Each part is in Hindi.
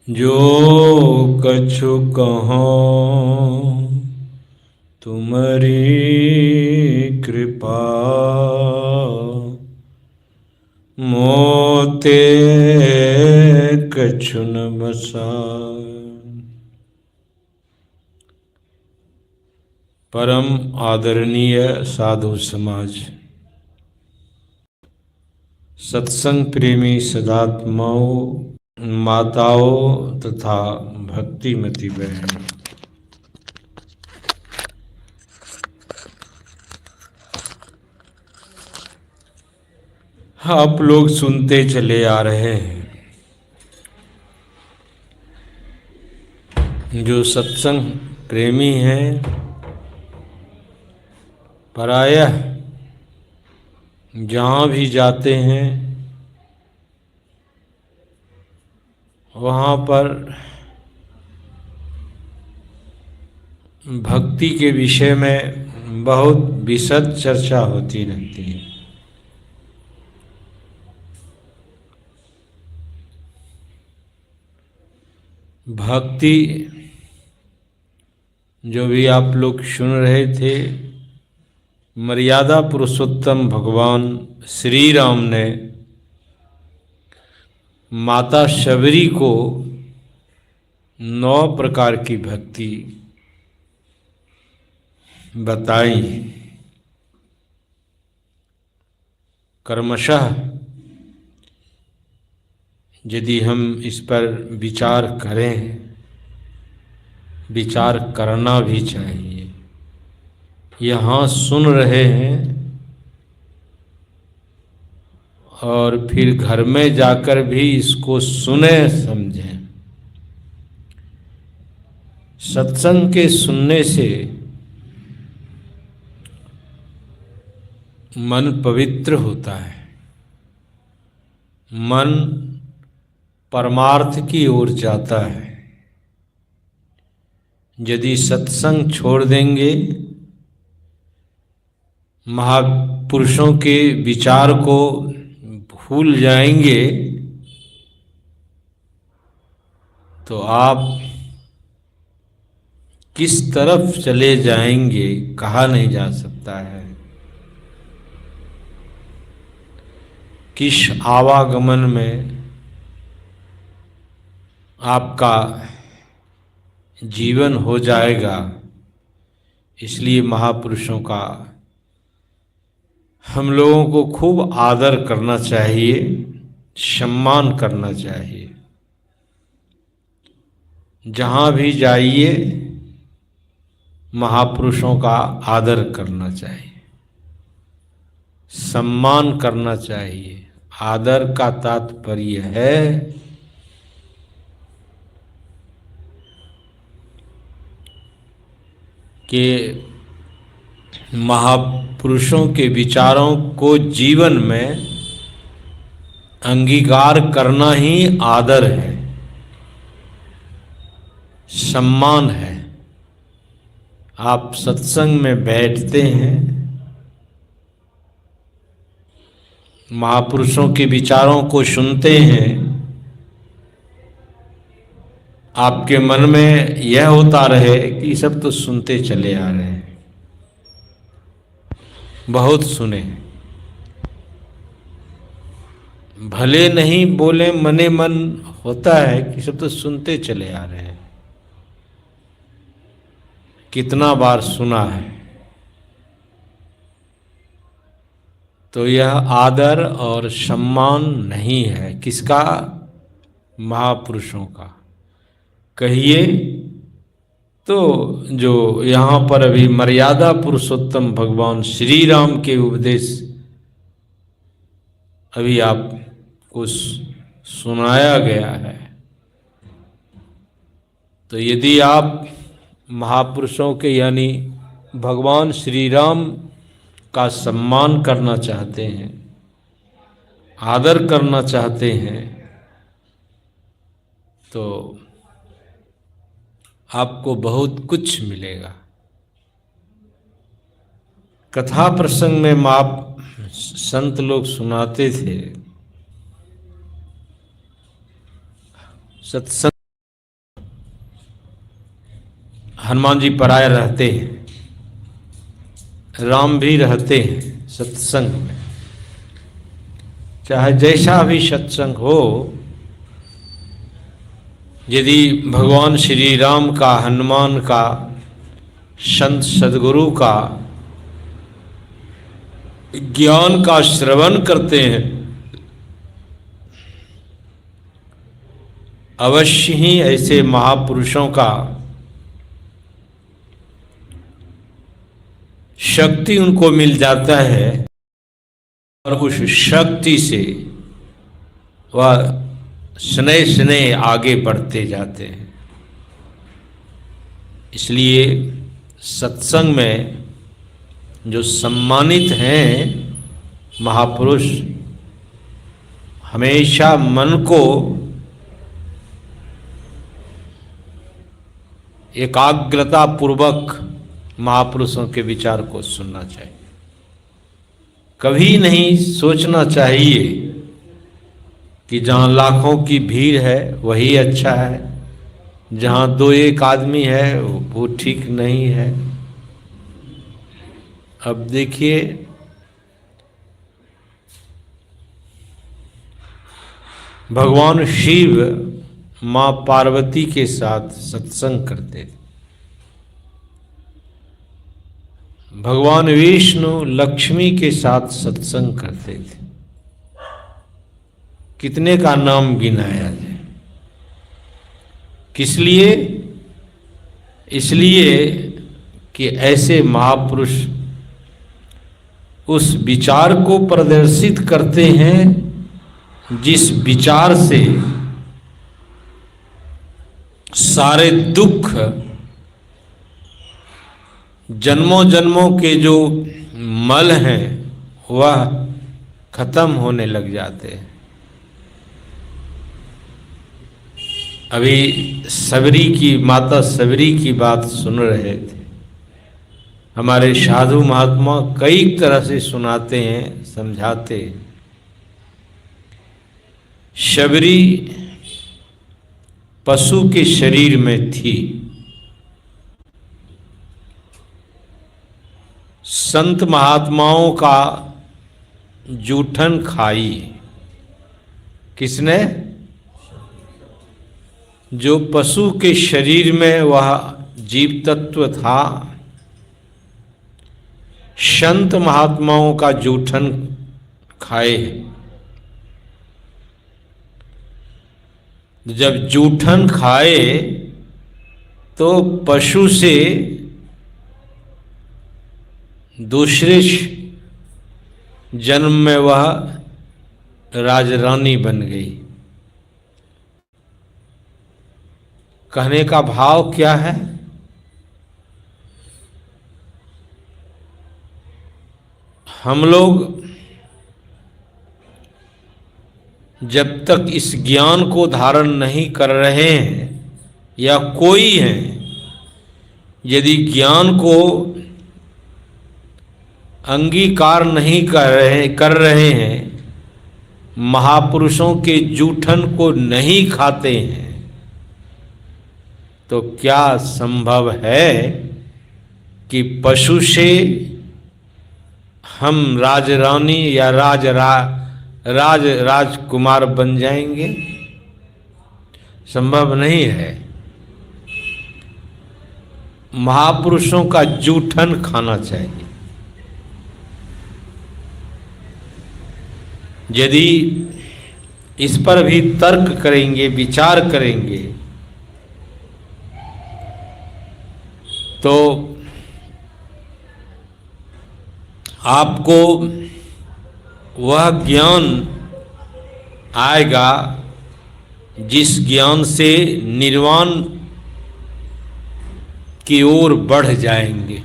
जो कछु कहो तुम्हारी कृपा, मोते कछु न बसाए। परम आदरणीय साधु समाज, सत्संग प्रेमी सदात्माओं, माताओं तथा भक्तिमती बहनों, आप लोग सुनते चले आ रहे हैं। जो सत्संग प्रेमी हैं, प्रायः जहाँ भी जाते हैं वहाँ पर भक्ति के विषय में बहुत विशद चर्चा होती रहती है। भक्ति जो भी आप लोग सुन रहे थे, मर्यादा पुरुषोत्तम भगवान श्री राम ने माता शबरी को 9 प्रकार की भक्ति बताई। कर्मशः यदि हम इस पर विचार करें, विचार करना भी चाहिए। यहाँ सुन रहे हैं और फिर घर में जाकर भी इसको सुने समझें। सत्संग के सुनने से मन पवित्र होता है, मन परमार्थ की ओर जाता है। यदि सत्संग छोड़ देंगे, महापुरुषों के विचार को भूल जाएंगे, तो आप किस तरफ चले जाएंगे कहा नहीं जा सकता है। किस आवागमन में आपका जीवन हो जाएगा। इसलिए महापुरुषों का हम लोगों को खूब आदर करना चाहिए, सम्मान करना चाहिए। जहाँ भी जाइए महापुरुषों का आदर करना चाहिए, सम्मान करना चाहिए। आदर का तात्पर्य है कि महापुरुषों के विचारों को जीवन में अंगीकार करना ही आदर है, सम्मान है। आप सत्संग में बैठते हैं, महापुरुषों के विचारों को सुनते हैं, आपके मन में यह होता रहे कि सब तो सुनते चले आ रहे हैं, बहुत सुने, भले नहीं बोले मने मन होता है कि सब तो सुनते चले आ रहे हैं। कितना बार सुना है। तो यह आदर और सम्मान नहीं है। किसका? महापुरुषों का। कहिए तो जो यहाँ पर अभी मर्यादा पुरुषोत्तम भगवान श्री राम के उपदेश अभी आपको सुनाया गया है। तो यदि आप महापुरुषों के यानी भगवान श्री राम का सम्मान करना चाहते हैं, आदर करना चाहते हैं, तो आपको बहुत कुछ मिलेगा। कथा प्रसंग में संत लोग सुनाते थे, सत्संग हनुमान जी पराया रहते हैं, राम भी रहते हैं सत्संग में। चाहे जैसा भी सत्संग हो, यदि भगवान श्री राम का, हनुमान का, संत सदगुरु का ज्ञान का श्रवण करते हैं, अवश्य ही ऐसे महापुरुषों का शक्ति उनको मिल जाता है और उस शक्ति से वह स्नेह स्नेह आगे बढ़ते जाते हैं। इसलिए सत्संग में जो सम्मानित हैं महापुरुष, हमेशा मन को एकाग्रता पूर्वक महापुरुषों के विचार को सुनना चाहिए। कभी नहीं सोचना चाहिए कि जहाँ लाखों की भीड़ है वही अच्छा है, जहाँ दो एक आदमी है वो ठीक नहीं है। अब देखिए, भगवान शिव माँ पार्वती के साथ सत्संग करते थे, भगवान विष्णु लक्ष्मी के साथ सत्संग करते थे। कितने का नाम गिनाया जाए। किस लिए? इसलिए कि ऐसे महापुरुष उस विचार को प्रदर्शित करते हैं जिस विचार से सारे दुख, जन्मों जन्मों के जो मल हैं वह खत्म होने लग जाते हैं। अभी सबरी की, माता सबरी की बात सुन रहे थे। हमारे साधु महात्मा कई तरह से सुनाते हैं, समझाते हैं। सबरी पशु के शरीर में थी। संत महात्माओं का जूठन खाई। किसने? जो पशु के शरीर में वह जीव तत्व था, संत महात्माओं का जूठन खाए। जब जूठन खाए तो पशु से दूसरे जन्म में वह राजरानी बन गई। कहने का भाव क्या है? हम लोग जब तक इस ज्ञान को धारण नहीं कर रहे हैं या कोई है, यदि ज्ञान को अंगीकार नहीं कर रहे हैं, महापुरुषों के जूठन को नहीं खाते हैं, तो क्या संभव है कि पशु से हम राजरानी या राजकुमार बन जाएंगे? संभव नहीं है। महापुरुषों का जूठन खाना चाहिए। यदि इस पर भी तर्क करेंगे, विचार करेंगे, तो आपको वह ज्ञान आएगा जिस ज्ञान से निर्वाण की ओर बढ़ जाएंगे।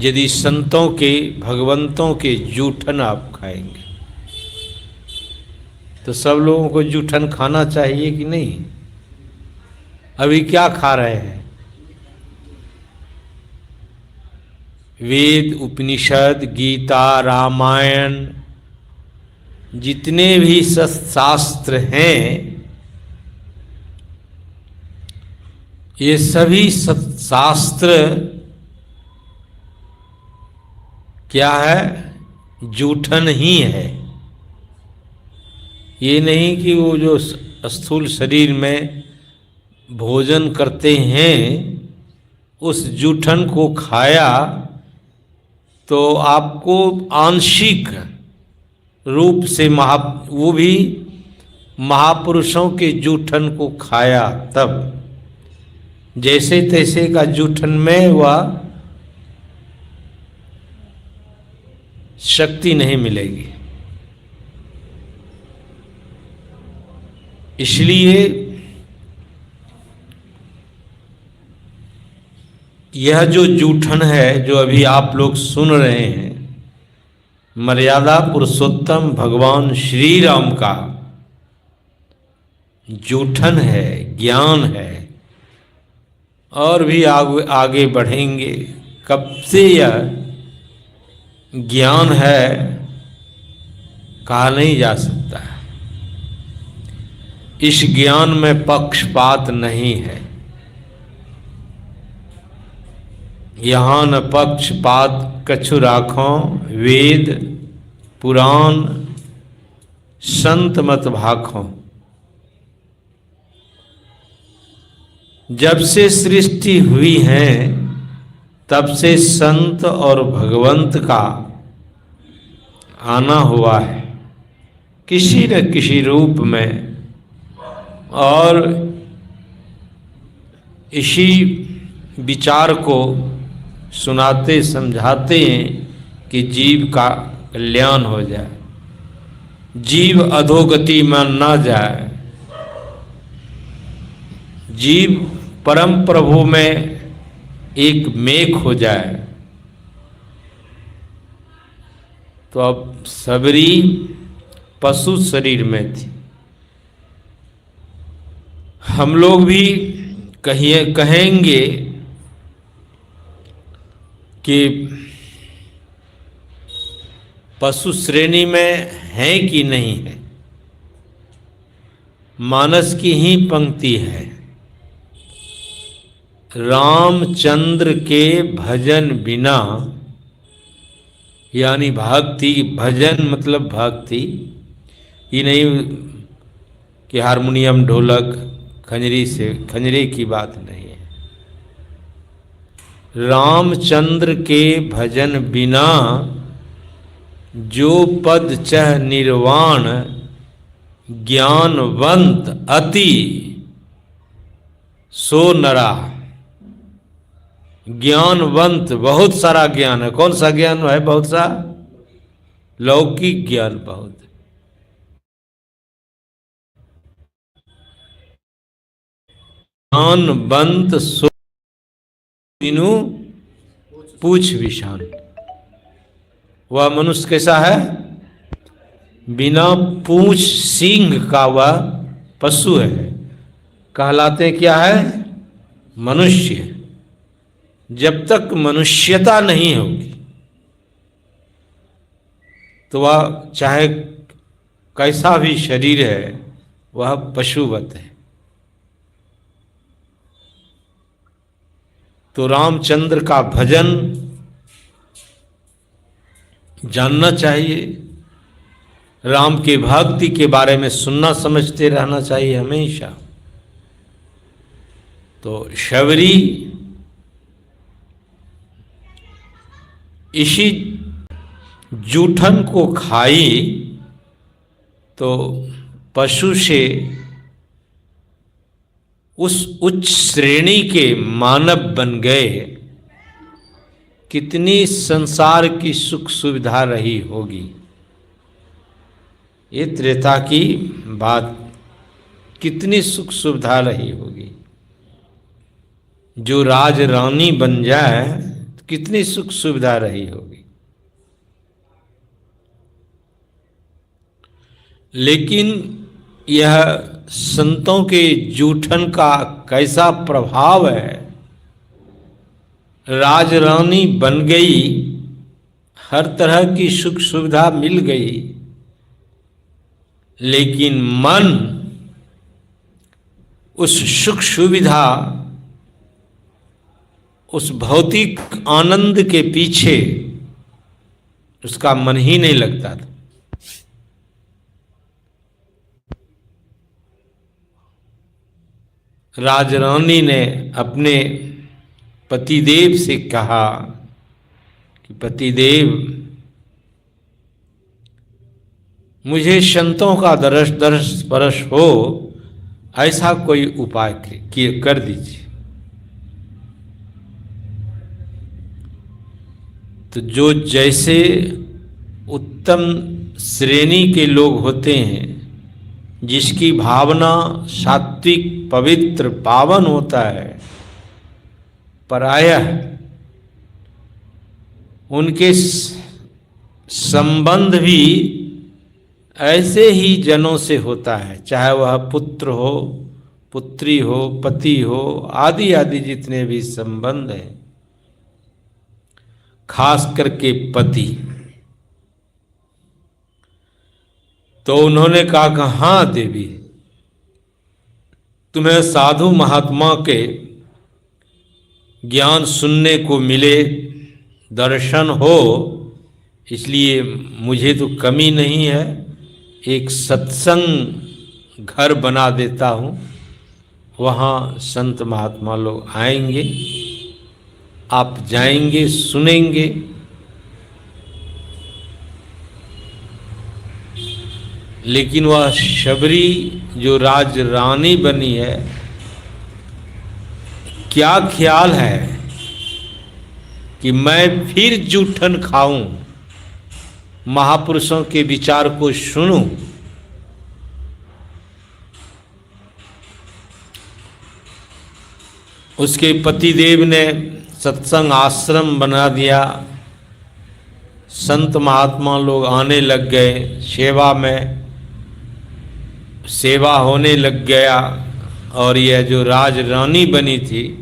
यदि संतों के, भगवंतों के जूठन आप खाएंगे तो सब लोगों को जूठन खाना चाहिए कि नहीं? अभी क्या खा रहे हैं? वेद, उपनिषद, गीता, रामायण, जितने भी शास्त्र हैं ये सभी शास्त्र क्या है? जूठन ही है। ये नहीं कि वो जो स्थूल शरीर में भोजन करते हैं उस जूठन को खाया तो आपको आंशिक रूप से वो भी महापुरुषों के जूठन को खाया, तब जैसे तैसे का जूठन में वह शक्ति नहीं मिलेगी। इसलिए यह जो जूठन है जो अभी आप लोग सुन रहे हैं, मर्यादा पुरुषोत्तम भगवान श्री राम का जूठन है, ज्ञान है। और भी आगे बढ़ेंगे। कब से यह ज्ञान है कहा नहीं जा सकता है। इस ज्ञान में पक्षपात नहीं है। यहाँ न पक्षपात कछु राखों, वेद पुराण संत मत भाखों। जब से सृष्टि हुई है तब से संत और भगवंत का आना हुआ है किसी न किसी रूप में, और इसी विचार को सुनाते समझाते हैं कि जीव का कल्याण हो जाए, जीव अधोगति में न जाए, जीव परम प्रभु में एक मेघ हो जाए। तो अब सबरी पशु शरीर में थी। हम लोग भी कहेंगे कि पशु श्रेणी में है कि नहीं है। मानस की ही पंक्ति है, रामचंद्र के भजन बिना, यानी भक्ति, भजन मतलब भक्ति, ये नहीं कि हारमोनियम ढोलक खंजरी की बात नहीं है। रामचंद्र के भजन बिना जो पद चह निर्वाण, ज्ञानवंत अति सो नरा। ज्ञानवंत, बहुत सारा ज्ञान है। कौन सा ज्ञान है? बहुत सा लौकिक ज्ञान बहुत। ज्ञानवंत सो तीनू पूछ विशान। वह मनुष्य कैसा है? बिना पूछ सींग का वह पशु है। कहलाते क्या है? मनुष्य। जब तक मनुष्यता नहीं होगी तो वह चाहे कैसा भी शरीर है वह पशुवत है। तो रामचंद्र का भजन जानना चाहिए, राम के भक्ति के बारे में सुनना समझते रहना चाहिए हमेशा। तो शबरी इसी जूठन को खाई तो पशु से उस उच्च श्रेणी के मानव बन गए। कितनी संसार की सुख सुविधा रही होगी। ये त्रेता की बात, कितनी सुख सुविधा रही होगी। जो राज रानी बन जाए कितनी सुख सुविधा रही होगी। लेकिन यह संतों के जूठन का कैसा प्रभाव है। राजरानी बन गई, हर तरह की सुख सुविधा मिल गई, लेकिन मन उस सुख सुविधा उस भौतिक आनंद के पीछे उसका मन ही नहीं लगता था। राजरानी ने अपने पतिदेव से कहा कि पतिदेव, मुझे संतों का दर्श स्पर्श हो, ऐसा कोई उपाय कर दीजिए। तो जो जैसे उत्तम श्रेणी के लोग होते हैं, जिसकी भावना सात्विक पवित्र पावन होता है, प्रायः उनके संबंध भी ऐसे ही जनों से होता है, चाहे वह पुत्र हो, पुत्री हो, पति हो, आदि आदि जितने भी संबंध हैं, खास करके पति। तो उन्होंने कहा कि हाँ देवी, तुम्हें साधु महात्मा के ज्ञान सुनने को मिले, दर्शन हो, इसलिए मुझे तो कमी नहीं है, एक सत्संग घर बना देता हूँ, वहाँ संत महात्मा लोग आएंगे, आप जाएंगे, सुनेंगे। लेकिन वह शबरी जो राज रानी बनी है, क्या ख्याल है कि मैं फिर जूठन खाऊं, महापुरुषों के विचार को सुनूं। उसके पतिदेव ने सत्संग आश्रम बना दिया, संत महात्मा लोग आने लग गए, सेवा होने लग गया। और यह जो राज रानी बनी थी,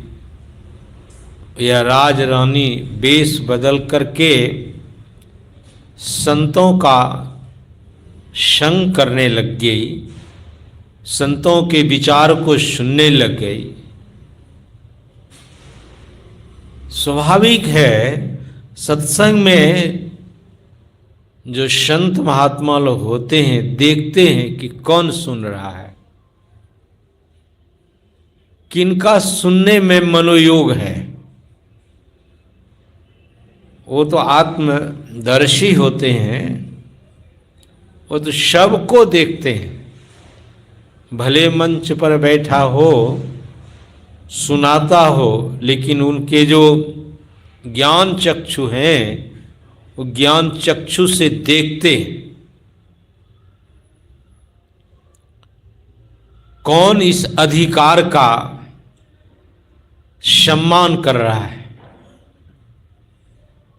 यह राज रानी वेश बदल करके संतों का संग करने लग गई, संतों के विचार को सुनने लग गई। स्वाभाविक है, सत्संग में जो संत महात्मा लोग होते हैं, देखते हैं कि कौन सुन रहा है, किनका सुनने में मनोयोग है। वो तो आत्मदर्शी होते हैं, वो तो सबको देखते हैं। भले मंच पर बैठा हो, सुनाता हो, लेकिन उनके जो ज्ञान चक्षु हैं, वो ज्ञान चक्षु से देखते कौन इस अधिकार का सम्मान कर रहा है।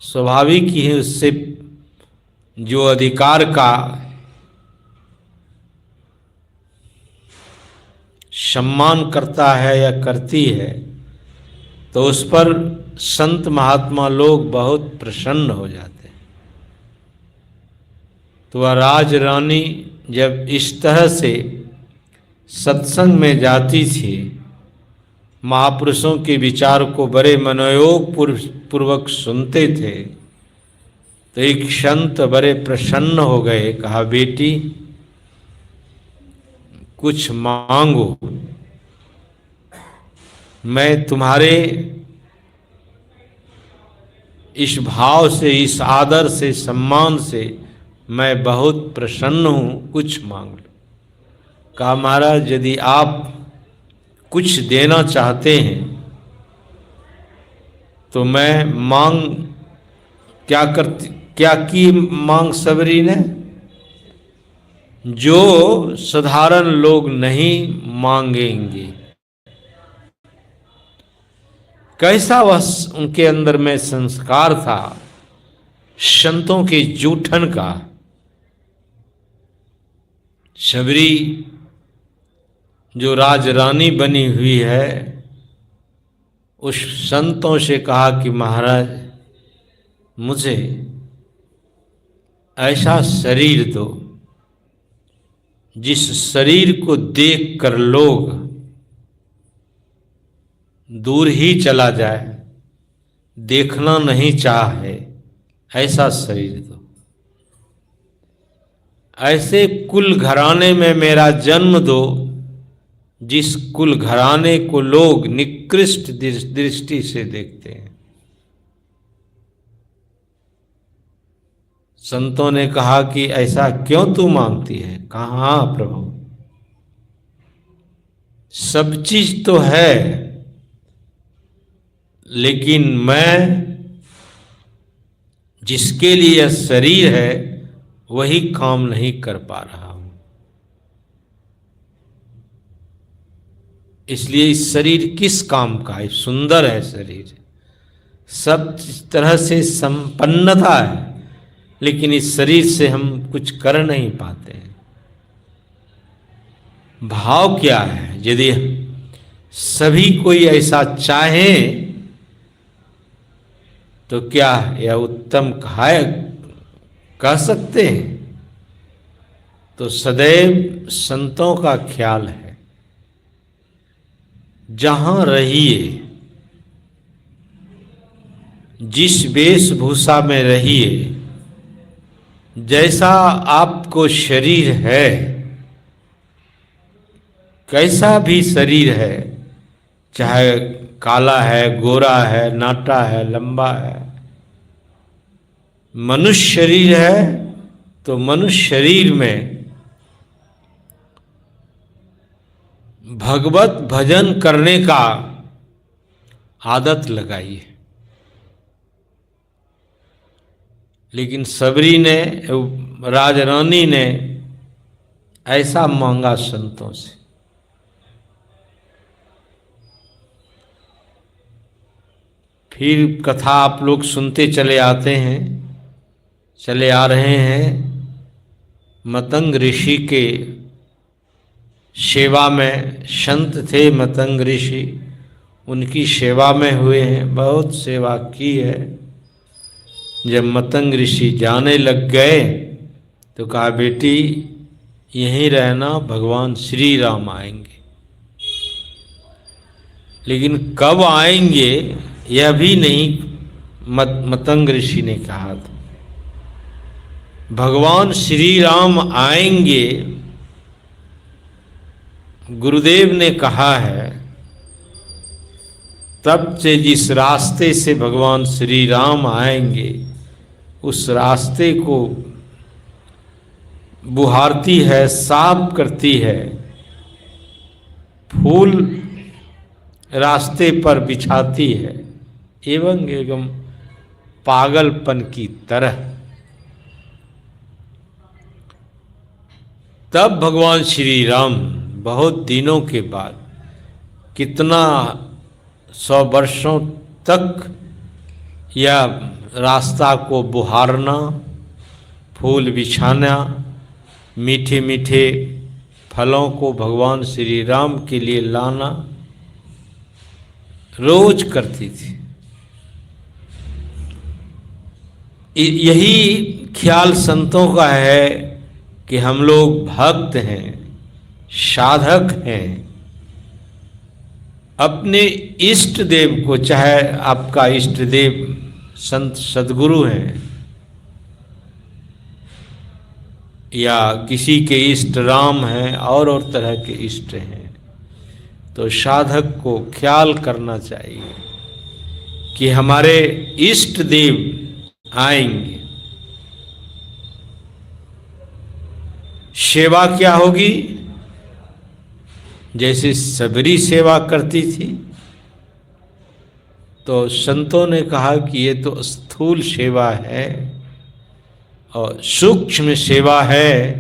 स्वाभाविक ही है, उससे जो अधिकार का सम्मान करता है या करती है, तो उस पर संत महात्मा लोग बहुत प्रसन्न हो जाते हैं। तो वह राज रानी जब इस तरह से सत्संग में जाती थी, महापुरुषों के विचार को बड़े मनोयोग पूर्वक सुनते थे, तो एक संत बड़े प्रसन्न हो गए। कहा, बेटी कुछ मांगो, मैं तुम्हारे इस भाव से, इस आदर से, सम्मान से मैं बहुत प्रसन्न हूँ, कुछ मांग लो। कहा, महाराज यदि आप कुछ देना चाहते हैं तो मैं मांग क्या की मांग सबरी ने, जो साधारण लोग नहीं मांगेंगे। कैसा वह उनके अंदर में संस्कार था संतों के जूठन का। शबरी जो राजरानी बनी हुई है, उस संतों से कहा कि महाराज मुझे ऐसा शरीर दो जिस शरीर को देखकर लोग दूर ही चला जाए, देखना नहीं चाहे ऐसा शरीर दो। ऐसे कुल घराने में मेरा जन्म दो जिस कुल घराने को लोग निकृष्ट दृष्टि से देखते हैं। संतों ने कहा कि ऐसा क्यों तू मांगती है? कहा हाँ प्रभु, सब चीज तो है, लेकिन मैं जिसके लिए यह शरीर है वही काम नहीं कर पा रहा हूं। इसलिए इस शरीर किस काम का है? सुंदर है शरीर, सब तरह से संपन्नता है, लेकिन इस शरीर से हम कुछ कर नहीं पाते हैं। भाव क्या है? यदि सभी कोई ऐसा चाहे तो क्या यह उत्तम कह सकते हैं? तो सदैव संतों का ख्याल है, जहां रहिए, जिस वेशभूषा में रहिए, जैसा आपको शरीर है, कैसा भी शरीर है, चाहे काला है, गोरा है, नाटा है, लंबा है, मनुष्य शरीर है तो मनुष्य शरीर में भगवत भजन करने का आदत लगाइए। लेकिन सबरी ने, राजरानी ने ऐसा मांगा संतों से। फिर कथा आप लोग सुनते चले आते हैं, चले आ रहे हैं। मतंग ऋषि के सेवा में, संत थे मतंग ऋषि, उनकी सेवा में हुए हैं, बहुत सेवा की है। जब मतंग ऋषि जाने लग गए तो कहा बेटी यहीं रहना, भगवान श्री राम आएंगे। लेकिन कब आएंगे यह भी नहीं मतंग ऋषि ने कहा था। भगवान श्री राम आएंगे, गुरुदेव ने कहा है, तब से जिस रास्ते से भगवान श्री राम आएंगे उस रास्ते को बुहारती है, साफ करती है, फूल रास्ते पर बिछाती है, एवं पागलपन की तरह। तब भगवान श्री राम बहुत दिनों के बाद, कितना 100 वर्षों तक यह रास्ता को बुहारना, फूल बिछाना, मीठे मीठे फलों को भगवान श्री राम के लिए लाना रोज करती थी। यही ख्याल संतों का है कि हम लोग भक्त हैं, साधक हैं, अपने इष्ट देव को, चाहे आपका इष्ट देव संत सद्गुरु हैं या किसी के इष्ट राम हैं और तरह के इष्ट हैं, तो साधक को ख्याल करना चाहिए कि हमारे इष्ट देव आएंगे। सेवा क्या होगी? जैसे सबरी सेवा करती थी, तो संतों ने कहा कि ये तो स्थूल सेवा है और सूक्ष्म सेवा है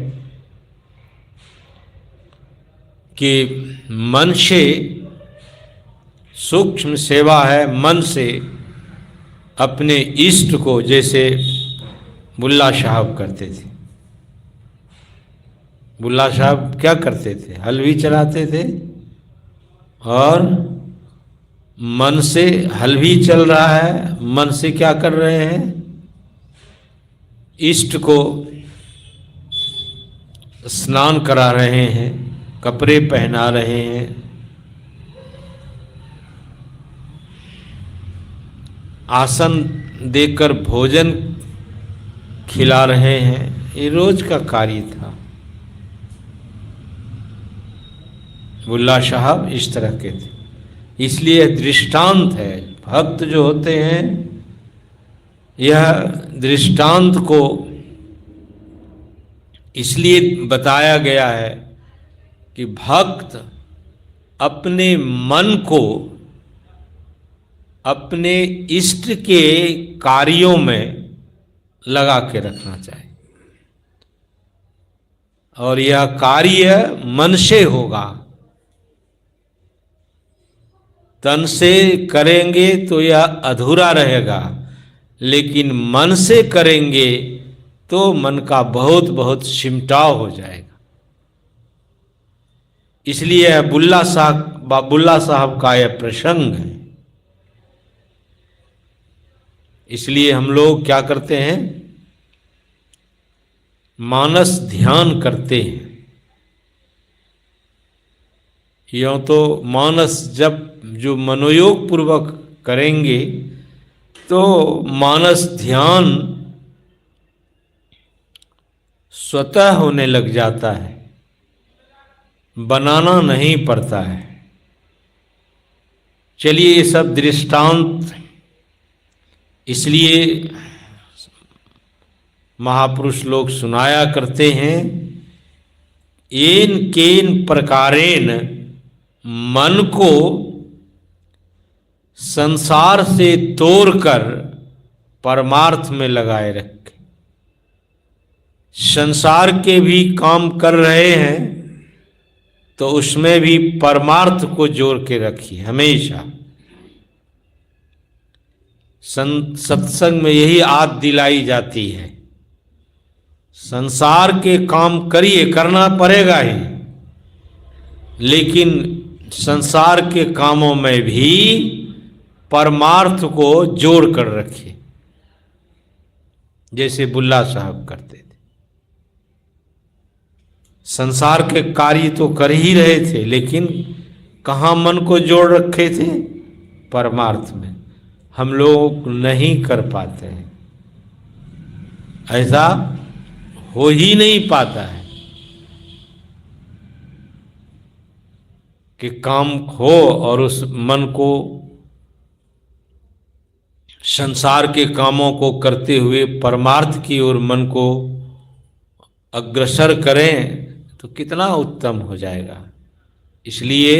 कि मन से, सूक्ष्म सेवा है मन से अपने इष्ट को, जैसे बुल्ला साहब करते थे। बुल्ला साहब क्या करते थे? हलवी चलाते थे और मन से, हलवी चल रहा है, मन से क्या कर रहे हैं? इष्ट को स्नान करा रहे हैं, कपड़े पहना रहे हैं, आसन देकर भोजन खिला रहे हैं, ये रोज का कार्य था। बुल्ला साहब इस तरह के थे, इसलिए दृष्टांत है। भक्त जो होते हैं, यह दृष्टांत को इसलिए बताया गया है कि भक्त अपने मन को अपने इष्ट के कार्यों में लगा के रखना चाहिए, और यह कार्य मन से होगा। तन से करेंगे तो यह अधूरा रहेगा, लेकिन मन से करेंगे तो मन का बहुत बहुत सिमटाव हो जाएगा। इसलिए बुल्ला साहब का यह प्रसंग है। इसलिए हम लोग क्या करते हैं, मानस ध्यान करते हैं। यूँ तो मानस जब जो मनोयोग पूर्वक करेंगे तो मानस ध्यान स्वतः होने लग जाता है, बनाना नहीं पड़ता है। चलिए, ये सब दृष्टांत इसलिए महापुरुष लोग सुनाया करते हैं, एन केन प्रकारेण मन को संसार से तोड़कर परमार्थ में लगाए रखे। संसार के भी काम कर रहे हैं तो उसमें भी परमार्थ को जोड़ के रखिए हमेशा। सत्संग में यही आद दिलाई जाती है, संसार के काम करिए, करना पड़ेगा ही, लेकिन संसार के कामों में भी परमार्थ को जोड़ कर रखिए, जैसे बुल्ला साहब करते थे। संसार के कार्य तो कर ही रहे थे, लेकिन कहाँ मन को जोड़ रखे थे, परमार्थ में। हम लोग नहीं कर पाते हैं, ऐसा हो ही नहीं पाता है कि काम हो और उस मन को संसार के कामों को करते हुए परमार्थ की ओर मन को अग्रसर करें तो कितना उत्तम हो जाएगा। इसलिए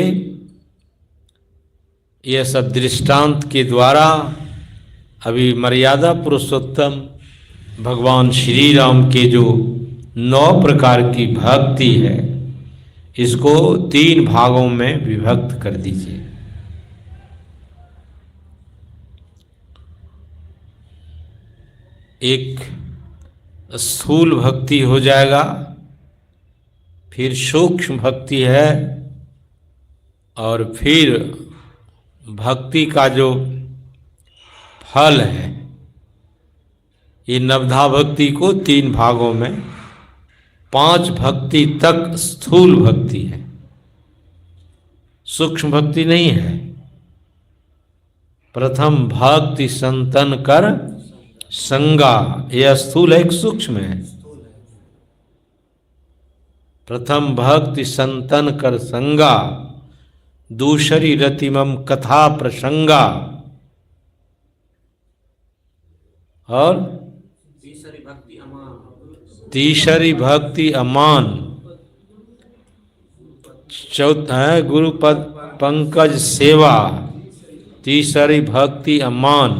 यह सब दृष्टांत के द्वारा अभी मर्यादा पुरुषोत्तम भगवान श्री राम के जो 9 प्रकार की भक्ति है, इसको 3 भागों में विभक्त कर दीजिए। एक स्थूल भक्ति हो जाएगा, फिर सूक्ष्म भक्ति है, और फिर भक्ति का जो फल है, ये नवधा भक्ति को 3 भागों में 5 भक्ति तक स्थूल भक्ति है, सूक्ष्म भक्ति नहीं है। प्रथम भक्ति संतन कर संगा, यह स्थूल है, एक सूक्ष्म है। प्रथम भक्ति संतन कर संगा, दूसरी रतिमम कथा प्रसंगा, और तीसरी भक्ति अमान, चौथा है गुरुपद पंकज सेवा, तीसरी भक्ति अमान,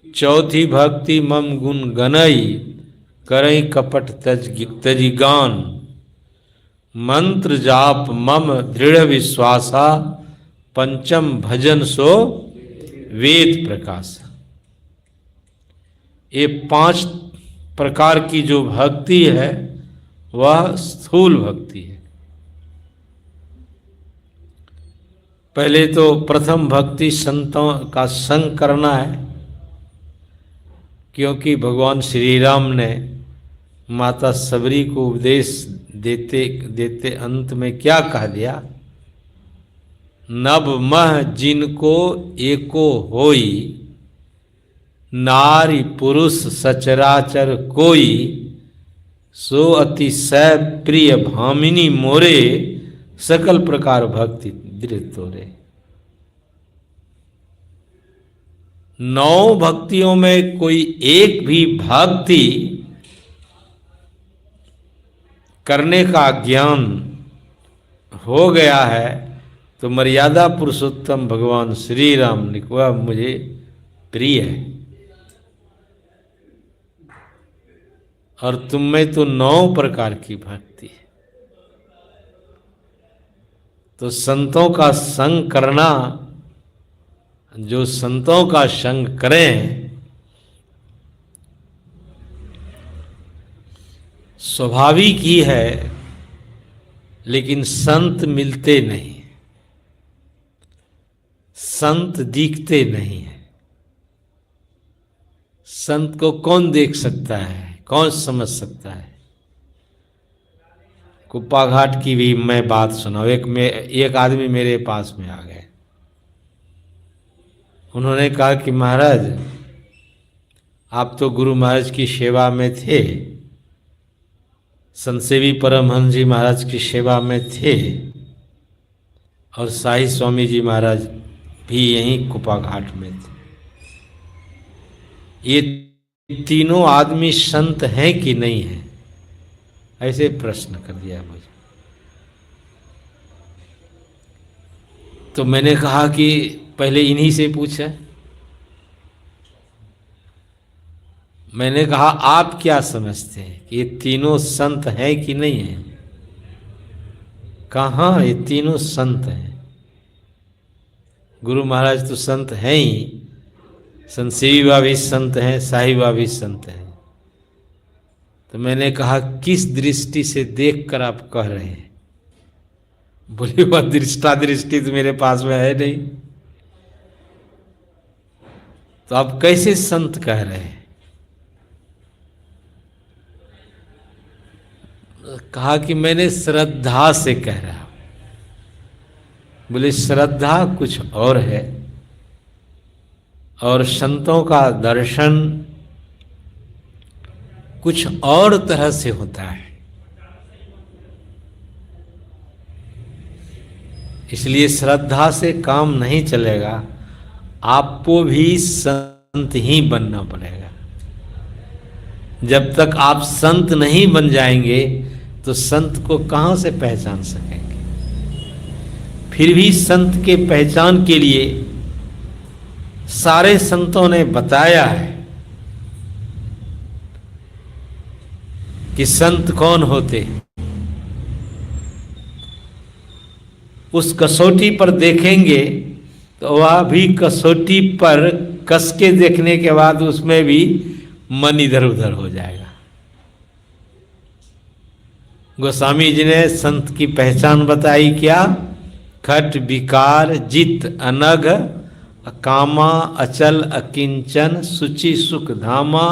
चौथी भक्ति मम गुण गनई, करई कपट तजी गान, मंत्र जाप मम दृढ़ विश्वासा, पंचम भजन सो वेद प्रकाश। ये 5 प्रकार की जो भक्ति है वह स्थूल भक्ति है। पहले तो प्रथम भक्ति संतों का संग करना है, क्योंकि भगवान श्री राम ने माता सबरी को उपदेश देते देते अंत में क्या कह दिया, नभ मह जिनको एको होई, नारी पुरुष सचराचर कोई, सो अतिशय प्रिय भामिनी मोरे, सकल प्रकार भक्ति दृढ़ तोरे। 9 भक्तियों में कोई एक भी भक्ति करने का ज्ञान हो गया है तो मर्यादा पुरुषोत्तम भगवान श्री राम ने वह मुझे प्रिय है। और तुम में तो 9 प्रकार की भक्ति है। तो संतों का संग करना, जो संतों का संग करें, स्वाभाविक ही है, लेकिन संत मिलते नहीं, संत दिखते नहीं है। संत को कौन देख सकता है, कौन समझ सकता है? कुप्पा घाट की भी मैं बात सुनाऊं। एक आदमी मेरे पास में आ गए। उन्होंने कहा कि महाराज, आप तो गुरु महाराज की सेवा में थे, संतसेवी परमहंस जी महाराज की सेवा में थे, और शाही स्वामी जी महाराज भी यहीं कुप्पा घाट में थे। ये तीनों आदमी संत हैं कि नहीं हैं? ऐसे प्रश्न कर दिया मुझे। तो मैंने कहा कि पहले इन्हीं से पूछे। मैंने कहा आप क्या समझते हैं कि ये तीनों संत हैं कि नहीं हैं? कहाँ, ये तीनों संत हैं। गुरु महाराज तो संत हैं ही, संतसेवी बाबा भी संत हैं, शाही बाबा भी संत हैं। तो मैंने कहा किस दृष्टि से देखकर आप कह रहे हैं? बोले वह दृष्टि तो मेरे पास में है नहीं, तो आप कैसे संत कह रहे हैं? कहा कि मैंने श्रद्धा से कह रहा हूं। बोले श्रद्धा कुछ और है, और संतों का दर्शन कुछ और तरह से होता है। इसलिए श्रद्धा से काम नहीं चलेगा, आपको भी संत ही बनना पड़ेगा। जब तक आप संत नहीं बन जाएंगे तो संत को कहाँ से पहचान सकेंगे? फिर भी संत के पहचान के लिए सारे संतों ने बताया है कि संत कौन होते। उस कसौटी पर देखेंगे तो वह भी कसौटी पर कस के देखने के बाद उसमें भी मन इधर उधर हो जाएगा। गोस्वामी जी ने संत की पहचान बताई क्या? खट विकार जित अनघ, अकामा अचल अकिंचन, सुचि सुख धामा,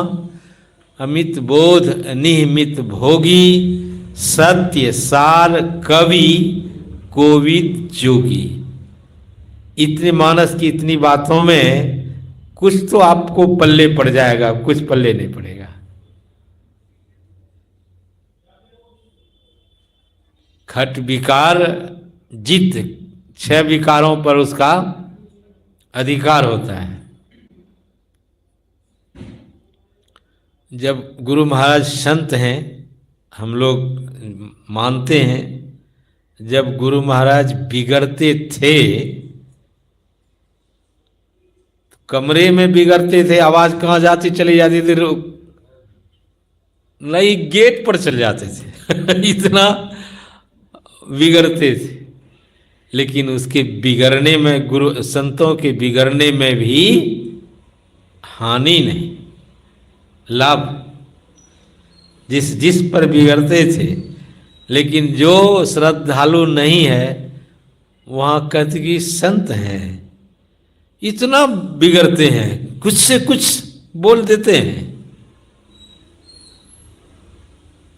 अमित बोध निहिमित भोगी, सत्य सार कवि कोविद जोगी। इतने मानस की इतनी बातों में कुछ तो आपको पल्ले पड़ जाएगा, कुछ पल्ले नहीं पड़ेगा। खट विकार जित, 6 विकारों पर उसका अधिकार होता है। जब गुरु महाराज संत हैं, हम लोग मानते हैं, जब गुरु महाराज बिगड़ते थे तो कमरे में बिगड़ते थे, आवाज कहाँ जाती चली जाती थी, नहीं गेट पर चले जाते थे इतना बिगड़ते थे। लेकिन उसके बिगड़ने में, गुरु संतों के बिगड़ने में भी हानि नहीं, लाभ। जिस जिस पर बिगड़ते थे, लेकिन जो श्रद्धालु नहीं है वहाँ कहते कि संत हैं, इतना बिगड़ते हैं, कुछ से कुछ बोल देते हैं।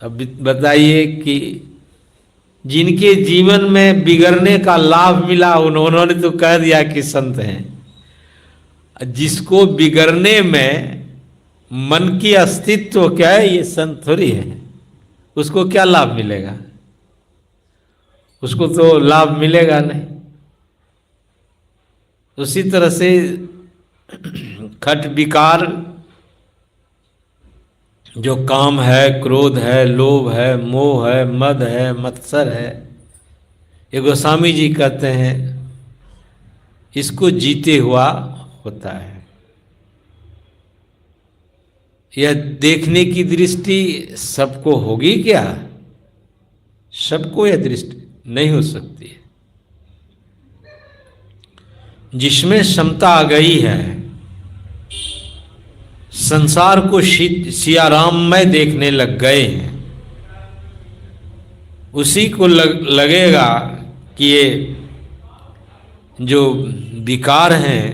अब बताइए कि जिनके जीवन में बिगड़ने का लाभ मिला उन्होंने तो कह दिया कि संत हैं। जिसको बिगड़ने में मन की अस्तित्व क्या है, ये संत थोड़ी है, उसको क्या लाभ मिलेगा? उसको तो लाभ मिलेगा नहीं। उसी तरह से खट विकार जो काम है, क्रोध है, लोभ है, मोह है, मद है, मत्सर है, ये गोस्वामी जी कहते हैं इसको जीते हुआ होता है। यह देखने की दृष्टि सबको होगी क्या? सबको यह दृष्टि नहीं हो सकती है। जिसमें क्षमता आ गई है, संसार को सियाराम में देखने लग गए हैं, उसी को लगेगा कि ये जो विकार हैं,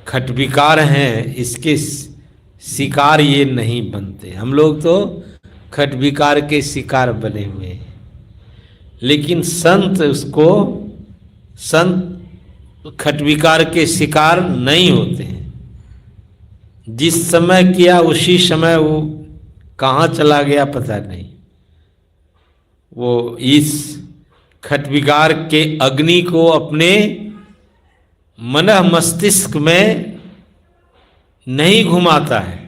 खट विकार हैं, इसके शिकार ये नहीं बनते। हम लोग तो खट विकार के शिकार बने हुए हैं, लेकिन संत खट विकार के शिकार नहीं होते हैं। जिस समय किया उसी समय वो कहाँ चला गया पता नहीं। वो इस खट विकार के अग्नि को अपने मन मस्तिष्क में नहीं घुमाता है।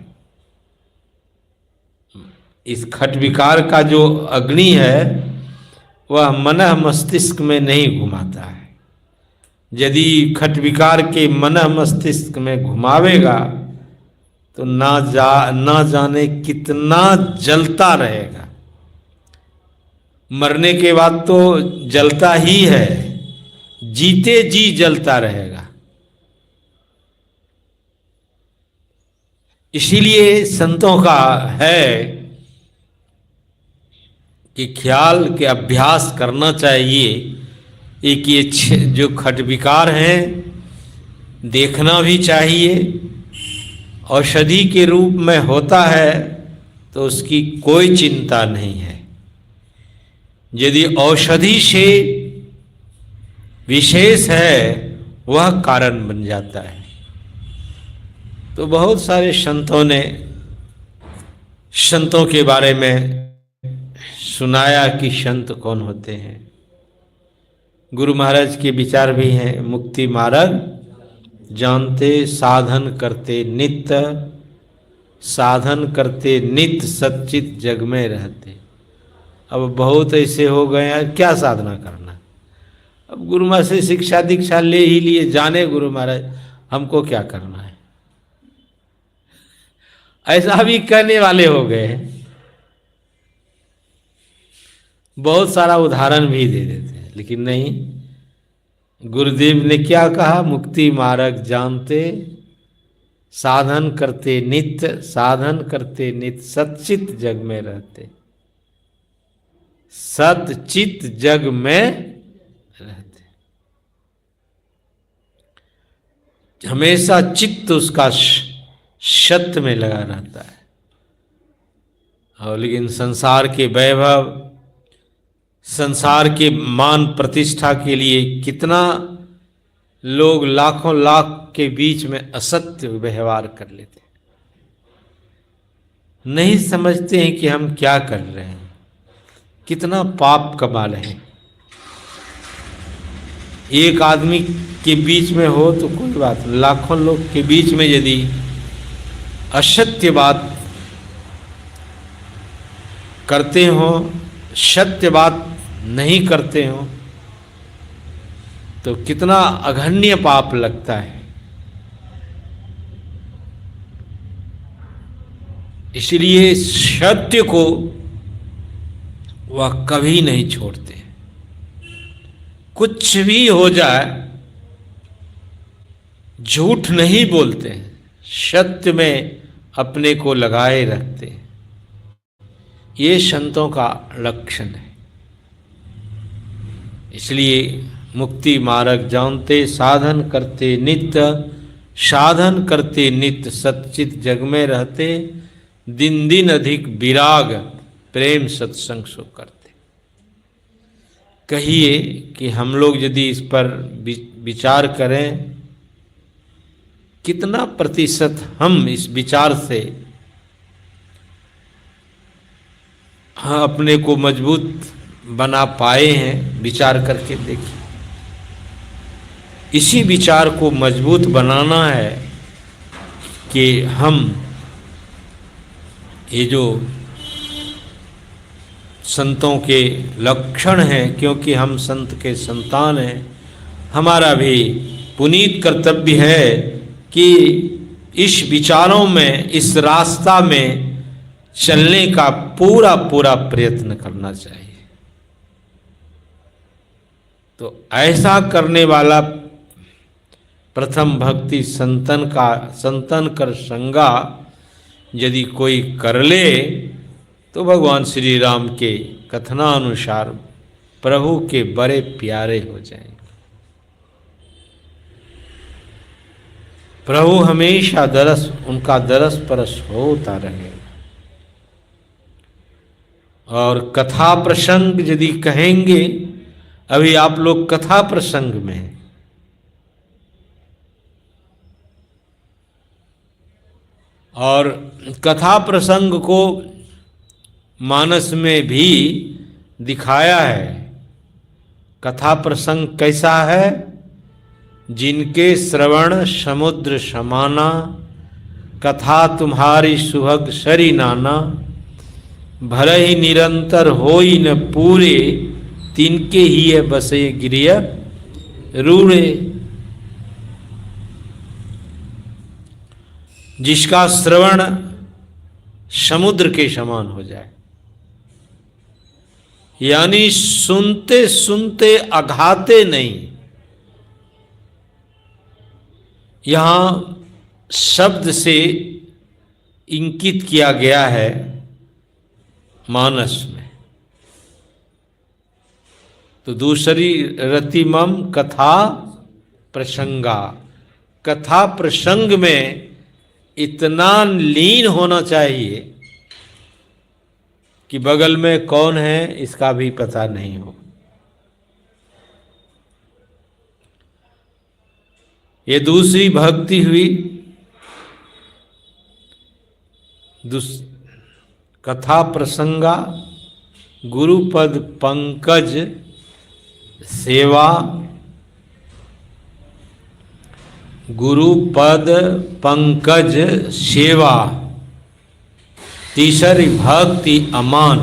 इस खट विकार का जो अग्नि है वह मन मस्तिष्क में नहीं घुमाता है। यदि खट विकार के मन मस्तिष्क में घुमावेगा तो ना जाने कितना जलता रहेगा। मरने के बाद तो जलता ही है, जीते जी जलता रहेगा। इसीलिए संतों का है कि ख्याल के अभ्यास करना चाहिए। एक ये जो खट विकार हैं देखना भी चाहिए। औषधि के रूप में होता है तो उसकी कोई चिंता नहीं है। यदि औषधि से विशेष है वह कारण बन जाता है। तो बहुत सारे संतों के बारे में सुनाया कि संत कौन होते हैं। गुरु महाराज के विचार भी हैं। मुक्ति मार्ग जानते साधन करते नित्य, साधन करते नित्य सच्चित जग में रहते। अब बहुत ऐसे हो गए हैं, क्या साधना करना। अब गुरु महाराज से शिक्षा दीक्षा ले ही लिए, जाने गुरु महाराज हमको क्या करना है, ऐसा भी कहने वाले हो गए हैं। बहुत सारा उदाहरण भी दे देते हैं, लेकिन नहीं, गुरुदेव ने क्या कहा, मुक्ति मार्ग जानते साधन करते नित्य, साधन करते नित्य सच्चित जग में रहते, सतचित जग में रहते। हमेशा चित्त उसका सत्य में लगा रहता है। और लेकिन संसार के वैभव, संसार के मान प्रतिष्ठा के लिए कितना लोग लाखों लाख के बीच में असत्य व्यवहार कर लेते हैं। नहीं समझते हैं कि हम क्या कर रहे हैं, कितना पाप कमा रहे हैं। एक आदमी के बीच में हो तो कोई बात नहीं, लाखों लोग के बीच में यदि असत्य बात करते हो, सत्य बात नहीं करते हो, तो कितना अघन्य पाप लगता है। इसलिए सत्य को वह कभी नहीं छोड़ते। कुछ भी हो जाए झूठ नहीं बोलते, सत्य में अपने को लगाए रखते। ये संतों का लक्षण है। इसलिए मुक्ति मार्ग जानते साधन करते नित्य, साधन करते नित्य सच्चित जग में रहते, दिन दिन अधिक विराग प्रेम सत्संग सो करते। कहिए कि हम लोग यदि इस पर विचार करें कितना प्रतिशत हम इस विचार से अपने को मजबूत बना पाए हैं, विचार करके देखिए। इसी विचार को मजबूत बनाना है कि हम ये जो संतों के लक्षण हैं, क्योंकि हम संत के संतान हैं, हमारा भी पुनीत कर्तव्य है कि इस विचारों में, इस रास्ता में चलने का पूरा पूरा प्रयत्न करना चाहिए। तो ऐसा करने वाला प्रथम भक्ति संतन कर संगा यदि कोई कर ले, तो भगवान श्री राम के कथनानुसार प्रभु के बड़े प्यारे हो जाएंगे। प्रभु हमेशा उनका दरस परस होता रहेगा। और कथा प्रसंग यदि कहेंगे, अभी आप लोग कथा प्रसंग में हैं, और कथा प्रसंग को मानस में भी दिखाया है। कथा प्रसंग कैसा है? जिनके श्रवण समुद्र समाना, कथा तुम्हारी सुभग सरी नाना, भले ही निरंतर होई न पूरे, तिनके ही है बसे गिरिय रूढ़े। जिसका श्रवण समुद्र के समान हो जाए, यानी सुनते सुनते अघाते नहीं। यहां शब्द से इंकित किया गया है मानस में। तो दूसरी रतिमम कथा प्रसंगा, कथा प्रसंग में इतना लीन होना चाहिए कि बगल में कौन है इसका भी पता नहीं हो। ये दूसरी भक्ति हुई। कथा प्रसंगा, गुरुपद पंकज सेवा, गुरुपद पंकज सेवा। तीसरी भक्ति अमान,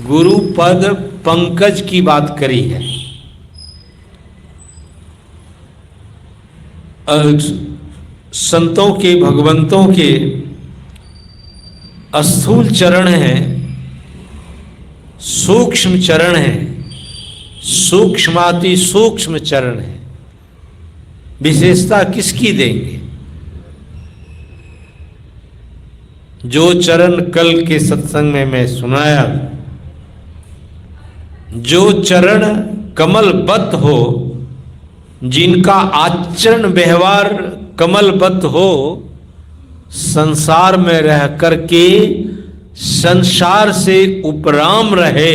गुरुपद पंकज की बात करी है। संतों के, भगवंतों के स्थूल चरण हैं, सूक्ष्म चरण हैं, सूक्ष्माति सूक्ष्म चरण है। विशेषता किसकी देंगे? जो चरण कल के सत्संग में मैं सुनाया, जो चरण कमलबद्ध हो, जिनका आचरण व्यवहार कमलबद्ध हो, संसार में रह करके संसार से उपराम रहे,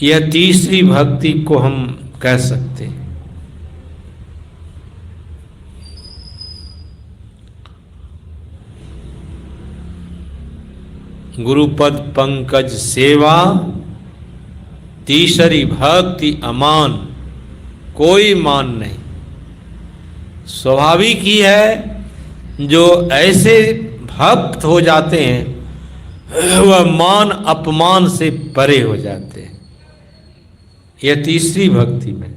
यह तीसरी भक्ति को हम कह सकते हैं। गुरुपद पंकज सेवा, तीसरी भक्ति अमान, कोई मान नहीं। स्वाभाविक ही है, जो ऐसे भक्त हो जाते हैं वह मान अपमान से परे हो जाते हैं। यह तीसरी भक्ति में।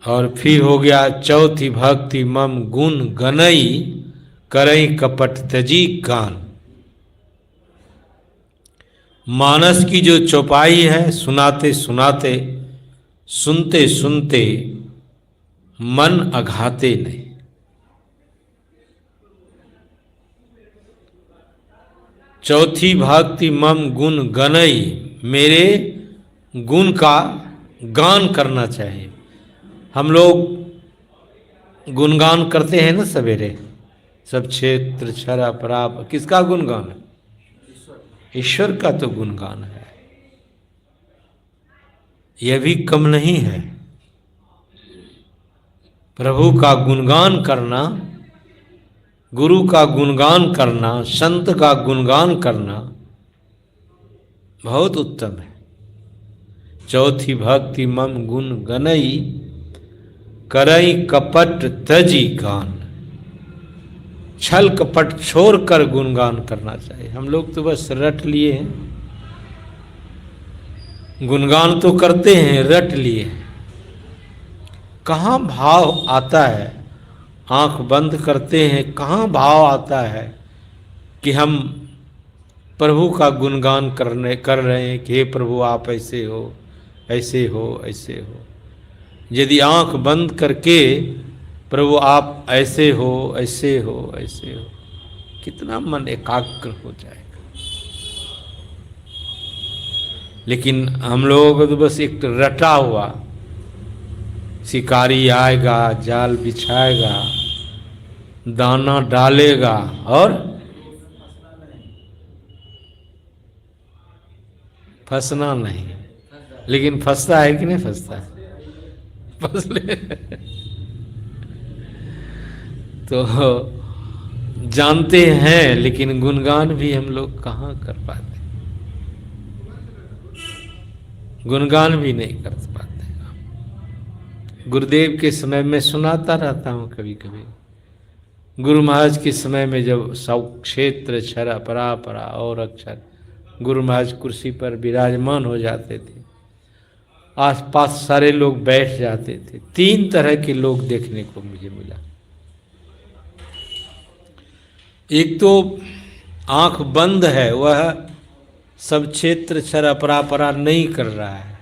और फिर हो गया चौथी भक्ति मम गुण गनई, करई कपट तजी कान। मानस की जो चौपाई है, सुनाते सुनाते, सुनते सुनते मन अघाते नहीं। चौथी भक्ति मम गुण गनई, मेरे गुण का गान करना चाहिए। हम लोग गुणगान करते हैं ना सवेरे, सब क्षेत्र छरा पराप, किसका गुणगान है? ईश्वर का तो गुणगान है, यह भी कम नहीं है। प्रभु का गुणगान करना, गुरु का गुणगान करना, संत का गुणगान करना बहुत उत्तम है। चौथी भक्ति मम गुण गनई, करई कपट तजी गान। छल कपट छोड़कर गुणगान करना चाहिए। हम लोग तो बस रट लिए हैं, गुणगान तो करते हैं, रट लिए। कहाँ भाव आता है, आंख बंद करते हैं, कहाँ भाव आता है कि हम प्रभु का गुणगान कर रहे हैं कि हे प्रभु आप ऐसे हो, ऐसे हो, ऐसे हो। यदि आंख बंद करके प्रभु आप ऐसे हो, ऐसे हो, ऐसे हो, कितना मन एकाग्र हो जाएगा। लेकिन हम लोगों को तो बस एक रटा हुआ, शिकारी आएगा, जाल बिछाएगा, दाना डालेगा और फंसना नहीं। लेकिन फंसता है कि नहीं फंसता है? फंस ले तो जानते हैं, लेकिन गुणगान भी हम लोग कहाँ कर पाते, गुणगान भी नहीं कर पाते। गुरुदेव के समय में सुनाता रहता हूँ कभी कभी। गुरु महाराज के समय में जब सब क्षेत्र क्षर अपरा परा और अक्षर, गुरु महाराज कुर्सी पर विराजमान हो जाते थे, आसपास सारे लोग बैठ जाते थे। 3 तरह के लोग देखने को मुझे मिला। एक तो आंख बंद है, वह सब क्षेत्र क्षर अपरा परा नहीं कर रहा है,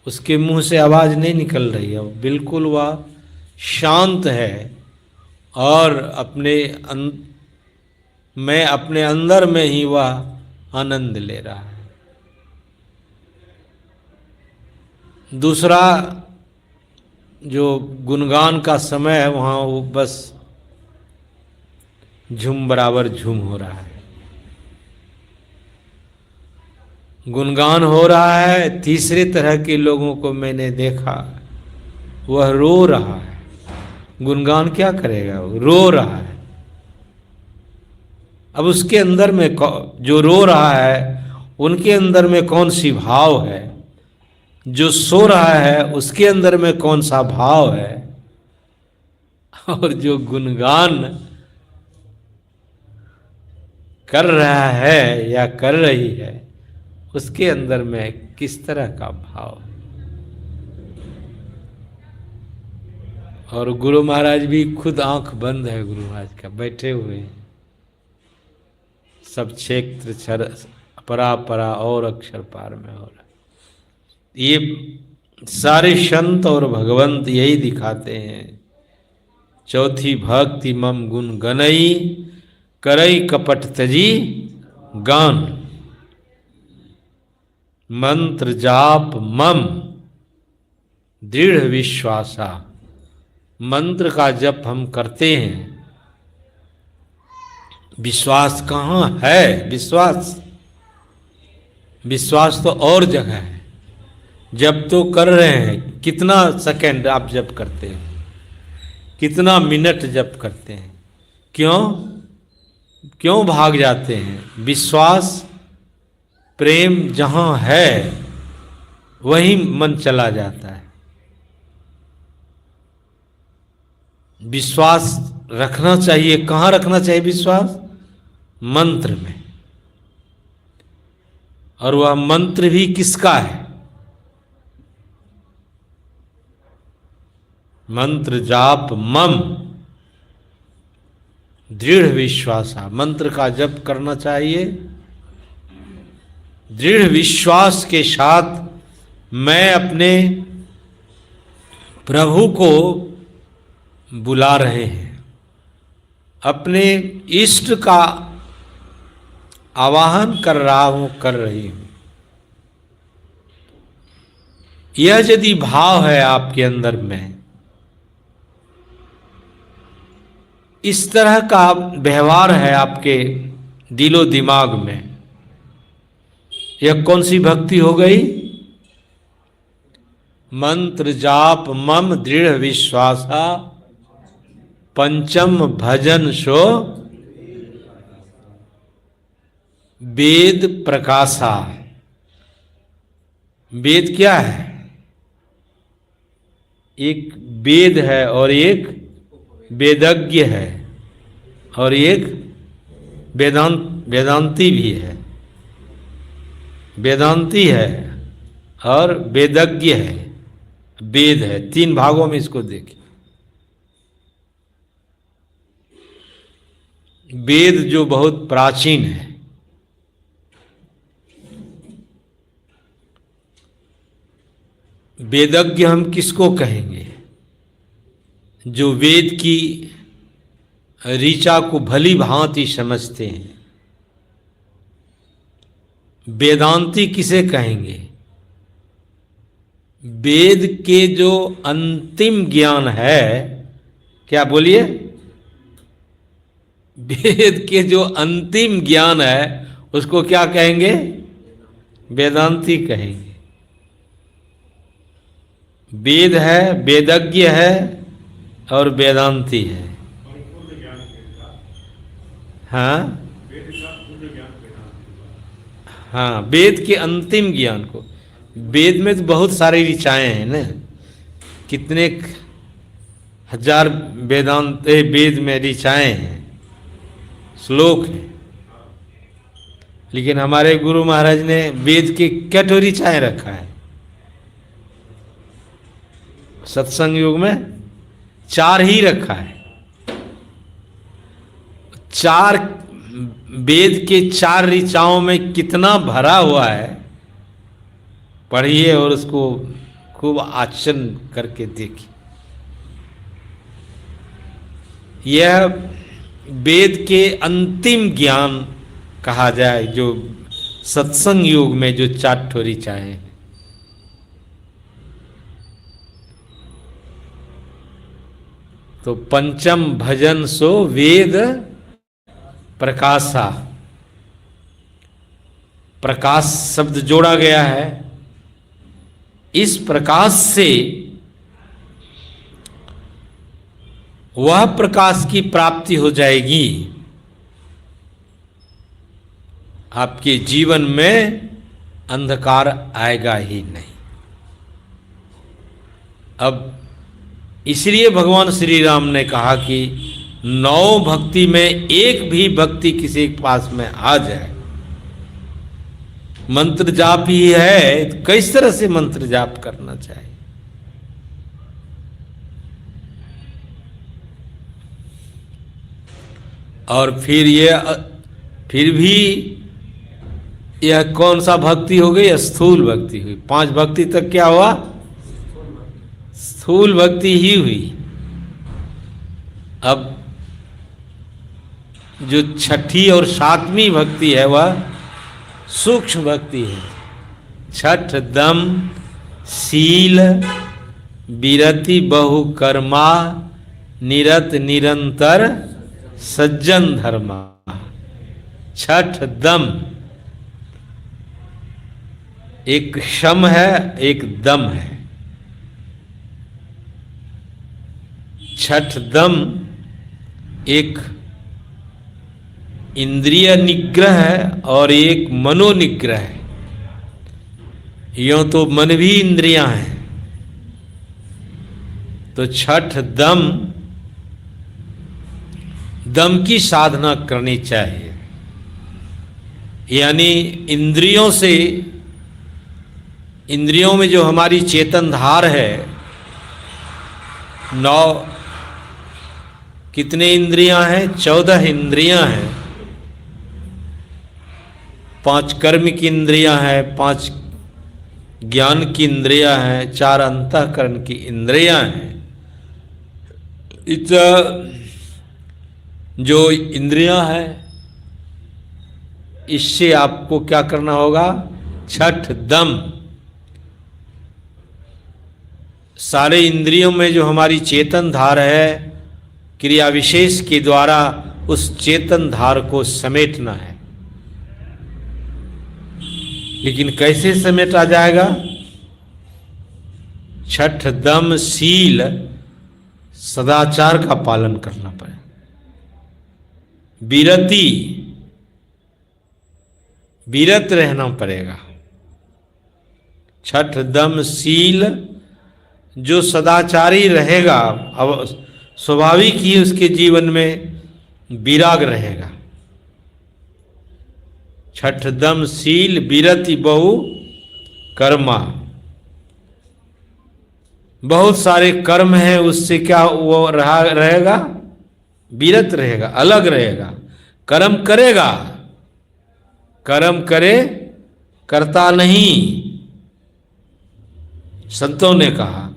उसके मुंह से आवाज नहीं निकल रही है, बिल्कुल वह शांत है और मैं अपने अंदर में ही वह आनंद ले रहा है। दूसरा जो गुणगान का समय है, वहाँ वो बस झूम बराबर झूम हो रहा है, गुणगान हो रहा है। तीसरे तरह के लोगों को मैंने देखा, वह रो रहा है। गुणगान क्या करेगा, वो रो रहा है। अब उसके अंदर में जो रो रहा है, उनके अंदर में कौन सी भाव है, जो सो रहा है उसके अंदर में कौन सा भाव है, और जो गुणगान कर रहा है या कर रही है उसके अंदर में किस तरह का भाव। और गुरु महाराज भी खुद आंख बंद है, गुरु महाराज का बैठे हुए हैं, सब क्षेत्र क्षर अपरा परा और अक्षर पार में हो रहा। ये सारे संत और भगवंत यही दिखाते हैं। चौथी भक्ति मम गुण गनई, करई कपट तजी गान। मंत्र जाप मम दृढ़ विश्वासा। मंत्र का जप हम करते हैं, विश्वास कहाँ है? विश्वास तो और जगह है। जब तो कर रहे हैं, कितना सेकंड आप जप करते हैं, कितना मिनट जप करते हैं, क्यों भाग जाते हैं? विश्वास प्रेम जहाँ है वहीं मन चला जाता है। विश्वास रखना चाहिए, कहाँ रखना चाहिए विश्वास? मंत्र में। और वह मंत्र भी किसका है? मंत्र जाप मम दृढ़ विश्वासा। मंत्र का जप करना चाहिए दृढ़ विश्वास के साथ। मैं अपने प्रभु को बुला रहे हैं, अपने इष्ट का आवाहन कर रहा हूं, कर रही हूं। यह यदि भाव है आपके अंदर में, इस तरह का व्यवहार है आपके दिलो दिमाग में। यह कौन सी भक्ति हो गई? मंत्र जाप मम दृढ़ विश्वासा, पंचम भजन सो वेद प्रकाशा। वेद क्या है? एक वेद है और एक वेदज्ञ है और एक वेदांती भी है। वेदांती है और वेदज्ञ है, वेद है। तीन भागों में इसको देखिए। वेद जो बहुत प्राचीन है, वेदज्ञ हम किसको कहेंगे? जो वेद की ऋचा को भली भांति समझते हैं। वेदांती किसे कहेंगे? वेद के जो अंतिम ज्ञान है, क्या बोलिए? वेद के जो अंतिम ज्ञान है उसको क्या कहेंगे? वेदांती कहेंगे। वेद है, वेदज्ञ है और वेदांती है। हाँ हाँ, वेद के अंतिम ज्ञान को। वेद में तो बहुत सारी ऋचाएं हैं ना, कितने हजार वेद में ऋचाएं हैं, श्लोक हैं। लेकिन हमारे गुरु महाराज ने वेद के क्या तो ऋचाएं रखा है? सत्संग युग में 4 ही रखा है। 4 वेद के 4 ऋचाओं में कितना भरा हुआ है, पढ़िए और उसको खूब आचरण करके देखिए। यह वेद के अंतिम ज्ञान कहा जाए, जो सत्संग युग में जो 4 ठो ऋचाएं हैं। तो पंचम भजन सो वेद प्रकाशा। प्रकाश शब्द जोड़ा गया है। इस प्रकाश से वह प्रकाश की प्राप्ति हो जाएगी। आपके जीवन में अंधकार आएगा ही नहीं। अब इसलिए भगवान श्री राम ने कहा कि 9 भक्ति में एक भी भक्ति किसी के पास में आ जाए, मंत्र जाप ही है, तो किस तरह से मंत्र जाप करना चाहिए। और फिर भी यह कौन सा भक्ति हो गई? स्थूल भक्ति हुई। 5 भक्ति तक क्या हुआ? स्थूल भक्ति ही हुई। अब जो 6ठी और 7वीं भक्ति है वह सूक्ष्म भक्ति है। 6 दम शील विरति बहुकर्मा निरत निरंतर सज्जन धर्मा। 6 दम, एक शम है एक दम है। 6 दम एक इंद्रिय निग्रह है और एक मनोनिग्रह है। यूं तो मन भी इंद्रियां हैं, तो 6 दम की साधना करनी चाहिए। यानी इंद्रियों में जो हमारी चेतन धार है, 9 कितने इंद्रियां हैं? 14 इंद्रियां हैं। 5 कर्म की इंद्रियां हैं, 5 ज्ञान की इंद्रियां हैं, 4 अंतःकरण की इंद्रियां हैं। जो इंद्रियां हैं, इससे आपको क्या करना होगा? 6 दम। सारे इंद्रियों में जो हमारी चेतन धार है, क्रिया विशेष के द्वारा उस चेतन धार को समेटना है। लेकिन कैसे समेटा जाएगा? छठ दम शील सदाचार का पालन करना पड़े, विरत रहना पड़ेगा। छठ दम शील, जो सदाचारी रहेगा अब स्वाभाविक ही उसके जीवन में विराग रहेगा। छठ दम शील विरति बहु कर्मा, बहुत सारे कर्म हैं, उससे क्या वो रहेगा? विरत रहेगा, अलग रहेगा। कर्म करेगा, कर्म करे करता नहीं। संतों ने कहा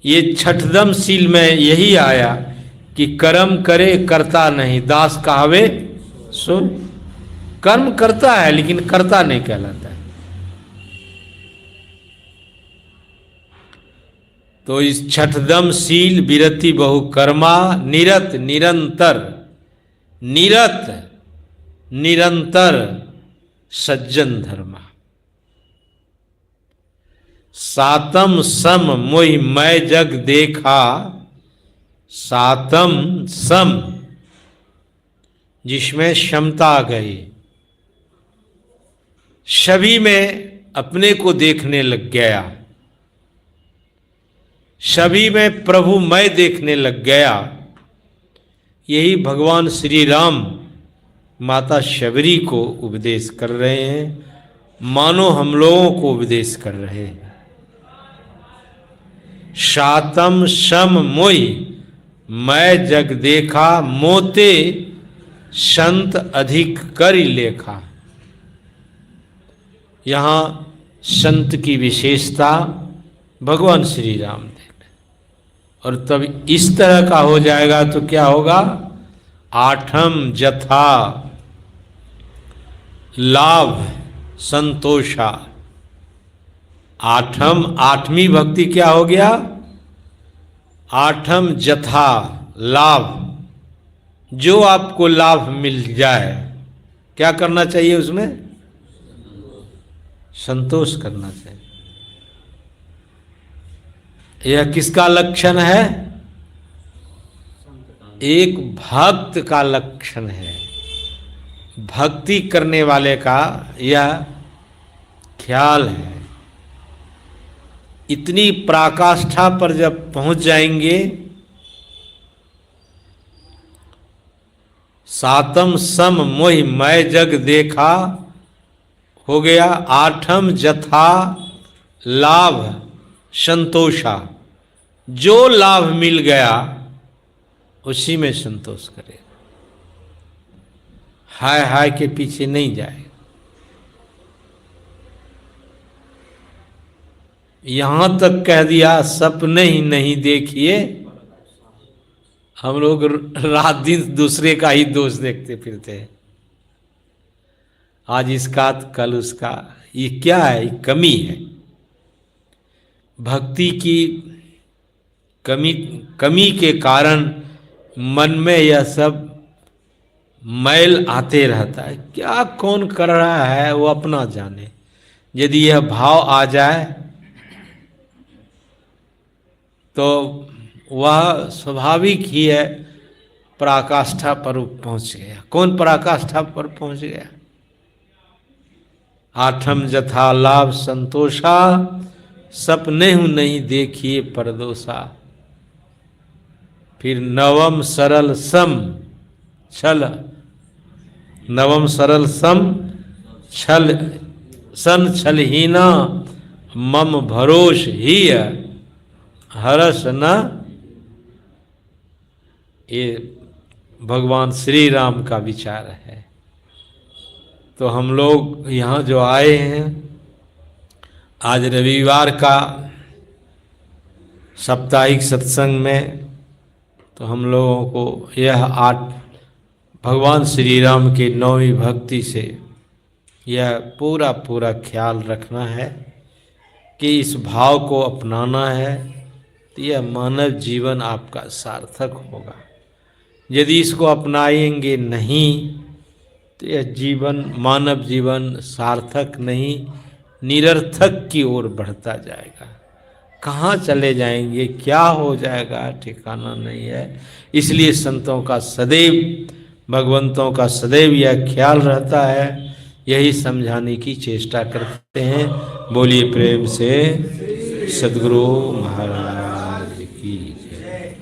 ये छठदम शील में यही आया कि कर्म करे करता नहीं, दास कहावे सो। कर्म करता है लेकिन करता नहीं कहलाता है। तो इस छठदम शील विरति बहु कर्मा निरत निरंतर, निरत निरंतर सज्जन धर्मा। सातम सम मोहि मैं जग देखा, सातम सम जिसमें क्षमता आ गई, सभी में अपने को देखने लग गया, सभी में प्रभु मैं देखने लग गया। यही भगवान श्री राम माता शबरी को उपदेश कर रहे हैं, मानो हम लोगों को उपदेश कर रहे हैं। सातम सम मोहि मैं जग देखा, मोते संत अधिक करि लेखा। यहाँ संत की विशेषता भगवान श्री राम देख रहे, और तब इस तरह का हो जाएगा तो क्या होगा? आठम जथा लाभ संतोषा। आठवीं भक्ति क्या हो गया? आठम जथा लाभ, जो आपको लाभ मिल जाए क्या करना चाहिए? उसमें संतोष करना चाहिए। यह किसका लक्षण है? एक भक्त का लक्षण है। भक्ति करने वाले का यह ख्याल है। इतनी पराकाष्ठा पर जब पहुंच जाएंगे, सातम सम मोहि मैं जग देखा हो गया, आठम जथा लाभ संतोषा, जो लाभ मिल गया उसी में संतोष करे, हाय हाय के पीछे नहीं जाए। यहां तक कह दिया सपने ही नहीं देखिए। हम लोग रात दिन दूसरे का ही दोष देखते फिरते हैं, आज इसका कल उसका। ये क्या है? ये कमी है। भक्ति की कमी के कारण मन में यह सब मैल आते रहता है। क्या कौन कर रहा है वो अपना जाने। यदि यह भाव आ जाए तो वह स्वाभाविक ही है, पराकाष्ठा पर पहुंच गया। कौन पराकाष्ठा पर पहुंच गया? आठम जथा लाभ संतोषा, सपने हूं नहीं देखिए परदोषा। फिर नवम सरल सम छल, नवम सरल सम छल सन छलहीना, मम भरोस ही हरस न। ये भगवान श्री राम का विचार है। तो हम लोग यहाँ जो आए हैं, आज रविवार का साप्ताहिक सत्संग में, तो हम लोगों को यह भगवान श्री राम की नौवीं भक्ति से यह पूरा पूरा ख्याल रखना है कि इस भाव को अपनाना है, तो यह मानव जीवन आपका सार्थक होगा। यदि इसको अपनाएंगे नहीं तो यह जीवन, मानव जीवन सार्थक नहीं, निरर्थक की ओर बढ़ता जाएगा। कहाँ चले जाएंगे, क्या हो जाएगा, ठिकाना नहीं है। इसलिए संतों का सदैव, भगवंतों का सदैव यह ख्याल रहता है, यही समझाने की चेष्टा करते हैं। बोलिए प्रेम से सद्गुरु महाराज की जय।